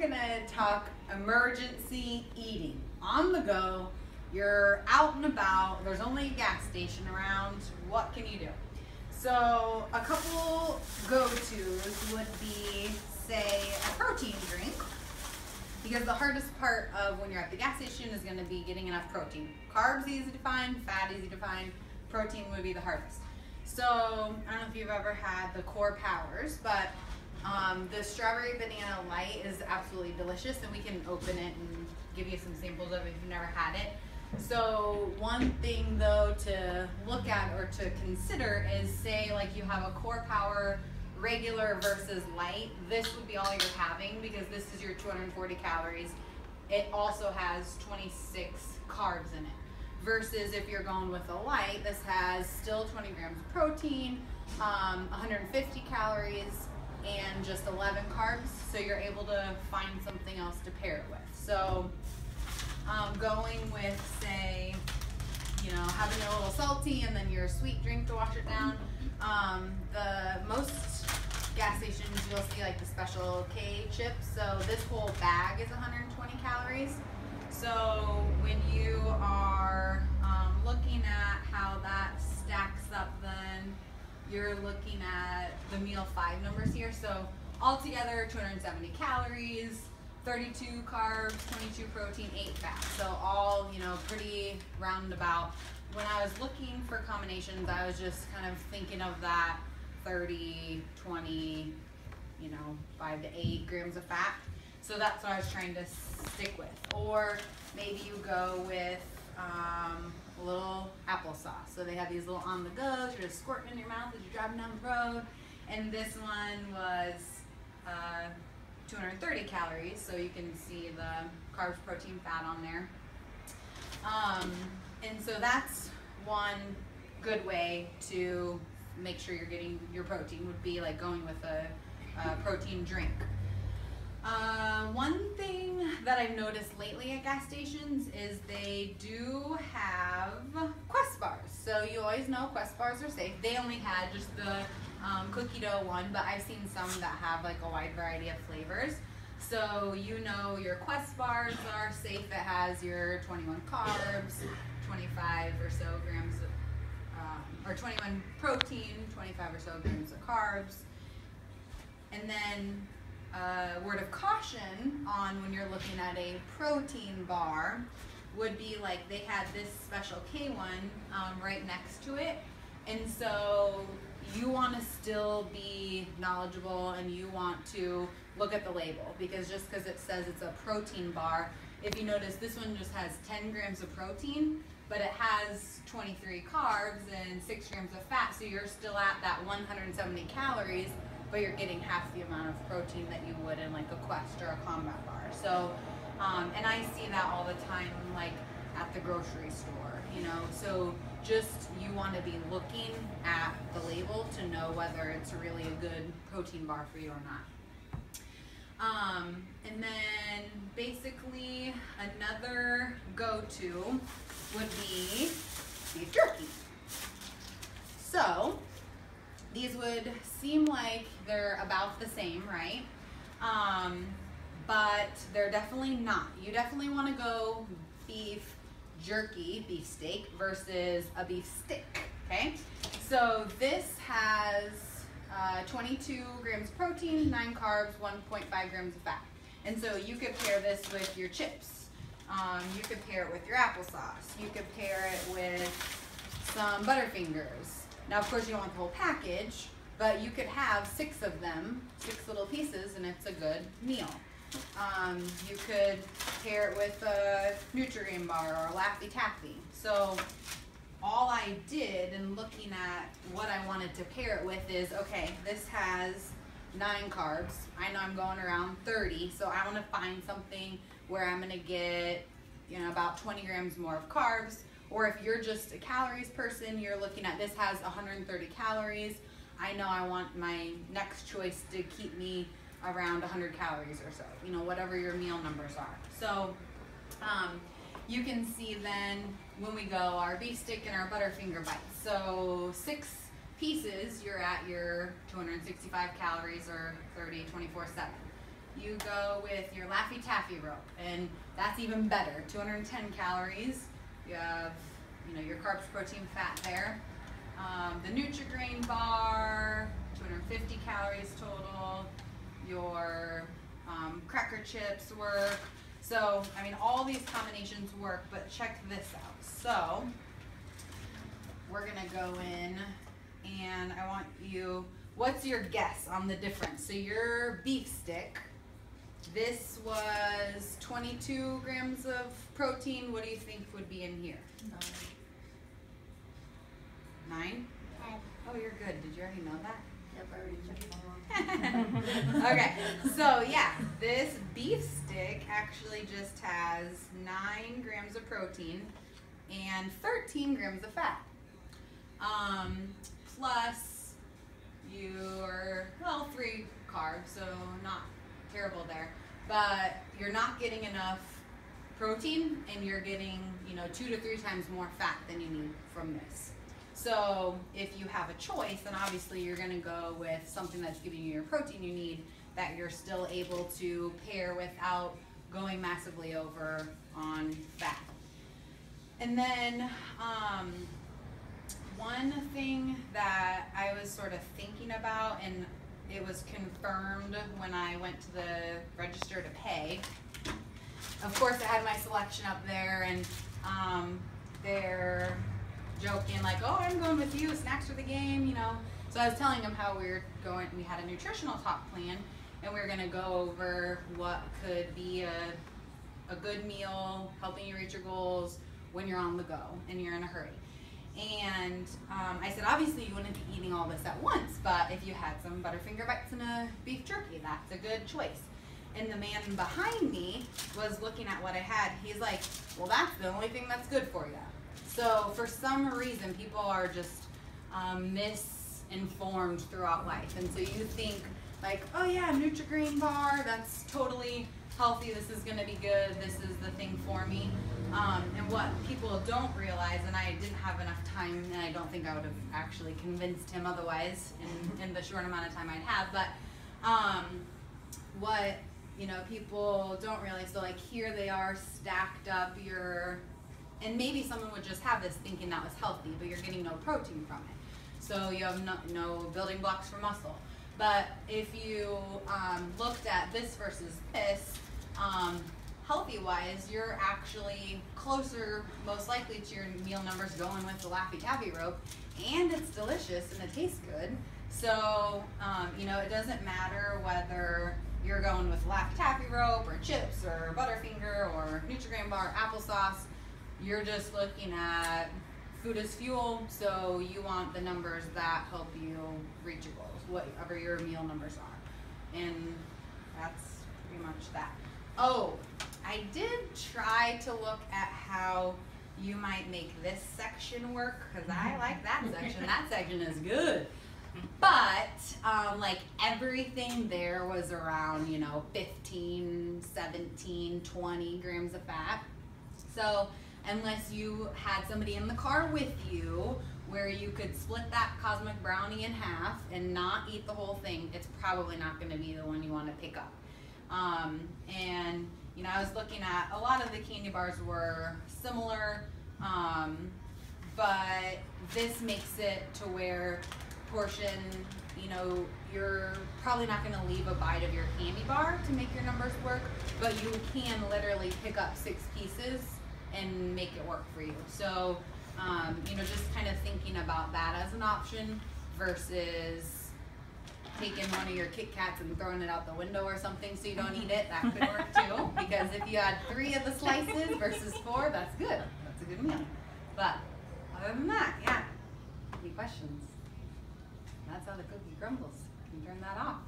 gonna talk emergency eating. On the go, you're out and about, there's only a gas station around, what can you do? So a couple go-tos would be, say, a protein drink, because the hardest part of when you're at the gas station is gonna be getting enough protein. Carbs easy to find, fat easy to find, protein would be the hardest. So I don't know if you've ever had the Core Powers, but the strawberry banana light is absolutely delicious, and we can open it and give you some samples of it if you've never had it. So one thing though to look at or to consider is, say like you have a Core Power regular versus light. This would be all you're having because this is your 240 calories. It also has 26 carbs in it. Versus if you're going with a light, this has still 20 grams of protein, 150 calories, and just 11 carbs. So you're able to find something else to pair it with. So going with, say, having it a little salty and then your sweet drink to wash it down. The most gas stations you'll see like the Special K chips. So this whole bag is 120 calories. So when you are looking at how that stacks up, then you're looking at the meal 5 numbers here. So altogether 270 calories, 32 carbs, 22 protein, 8 fat. So all, pretty roundabout. When I was looking for combinations, I was just kind of thinking of that 30, 20, 5 to 8 grams of fat. So that's what I was trying to stick with. Or maybe you go with a little applesauce. So they have these little on the goes, you're just squirting in your mouth as you're driving down the road. And this one was 230 calories, so you can see the carbs, protein, fat on there. And so that's one good way to make sure you're getting your protein, would be like going with a protein drink. One thing that I've noticed lately at gas stations is they do have Quest bars. So you always know Quest bars are safe. They only had just the cookie dough one, but I've seen some that have like a wide variety of flavors. So your Quest bars are safe. It has your 21 carbs, 25 or so grams of, or 21 protein, 25 or so grams of carbs. And then word of caution on when you're looking at a protein bar would be like they had this Special K one right next to it. And so you want to still be knowledgeable and you want to look at the label, because just because it says it's a protein bar, if you notice this one just has 10 grams of protein, but it has 23 carbs and 6 grams of fat, so you're still at that 170 calories, but you're getting half the amount of protein that you would in like a Quest or a Combat bar. So, and I see that all the time, like at the grocery store, so just you want to be looking at the label to know whether it's really a good protein bar for you or not. And then basically another go-to would be beef jerky. So these would seem like they're about the same, right? But they're definitely not. You definitely want to go beef jerky, beef steak, versus a beef stick, okay? So this has 22 grams of protein, 9 carbs, 1.5 grams of fat. And so you could pair this with your chips. You could pair it with your applesauce. You could pair it with some Butterfingers. Now, of course, you don't want the whole package, but you could have 6 of them, 6 little pieces, and it's a good meal. You could pair it with a Nutritional bar or a Laffy Taffy. So all I did in looking at what I wanted to pair it with is, okay, this has 9 carbs. I know I'm going around 30, so I want to find something where I'm going to get, about 20 grams more of carbs. Or if you're just a calories person, you're looking at this has 130 calories. I know I want my next choice to keep me around 100 calories or so, whatever your meal numbers are. So you can see then when we go our beef stick and our Butterfinger bites. So 6 pieces, you're at your 265 calories or 30, 24/7. you go with your Laffy Taffy rope, and that's even better. 210 calories. You have, you know, your carbs, protein, fat there. The Nutrigrain bar, 250 calories total. Your cracker chips work. So, I mean, all these combinations work, but check this out. So, we're gonna go in, and I want you, what's your guess on the difference? So your beef stick, this was 22 grams of protein. What do you think would be in here? 9? 10. Oh, you're good. Did you already know that? Okay, so yeah, this beef stick actually just has 9 grams of protein and 13 grams of fat. Plus your, well, 3 carbs, so not terrible there. But you're not getting enough protein, and you're getting, you know, 2 to 3 times more fat than you need from this. So if you have a choice, then obviously you're going to go with something that's giving you your protein you need, that you're still able to pair without going massively over on fat. And then one thing that I was sort of thinking about, and it was confirmed when I went to the register to pay. Of course, I had my selection up there, and they're joking like, "Oh, I'm going with you, snacks for the game," you know. So I was telling them how we had a nutritional talk plan, and we were going to go over what could be a good meal, helping you reach your goals when you're on the go and you're in a hurry. And I said, obviously you wouldn't be eating all this at once, but if you had some Butterfinger bites and a beef jerky, that's a good choice. And the man behind me was looking at what I had. He's like, well, that's the only thing that's good for you. So for some reason, people are just misinformed throughout life. And so you think like, oh yeah, Nutrigrain bar, that's totally healthy, this is gonna be good, this is the thing for me. And what people don't realize, and I didn't have enough time, and I don't think I would have actually convinced him otherwise in the short amount of time I'd have, but what, you know, people don't realize, so like here they are stacked up and maybe someone would just have this thinking that was healthy, but you're getting no protein from it. So you have no building blocks for muscle. But if you looked at this versus this, healthy-wise, you're actually closer, most likely, to your meal numbers going with the Laffy Taffy rope, and it's delicious and it tastes good. So, you know, it doesn't matter whether you're going with Laffy Taffy rope or chips or Butterfinger or Nutrigrain bar, applesauce. You're just looking at food as fuel, so you want the numbers that help you reach your goals, whatever your meal numbers are. And that's pretty much that. Oh, I did try to look at how you might make this section work, because I like that section. That section is good. But like everything there was around, you know, 15, 17, 20 grams of fat. So unless you had somebody in the car with you where you could split that Cosmic Brownie in half and not eat the whole thing, it's probably not going to be the one you want to pick up. And you know, I was looking at, a lot of the candy bars were similar, but this makes it to where portion, you know, you're probably not going to leave a bite of your candy bar to make your numbers work, but you can literally pick up 6 pieces and make it work for you. So, you know, just kind of thinking about that as an option versus taking one of your Kit Kats and throwing it out the window or something so you don't eat it. That could work too, because if you had 3 of the slices versus 4, that's good. That's a good meal. But other than that, yeah. Any questions? That's how the cookie crumbles. You can turn that off.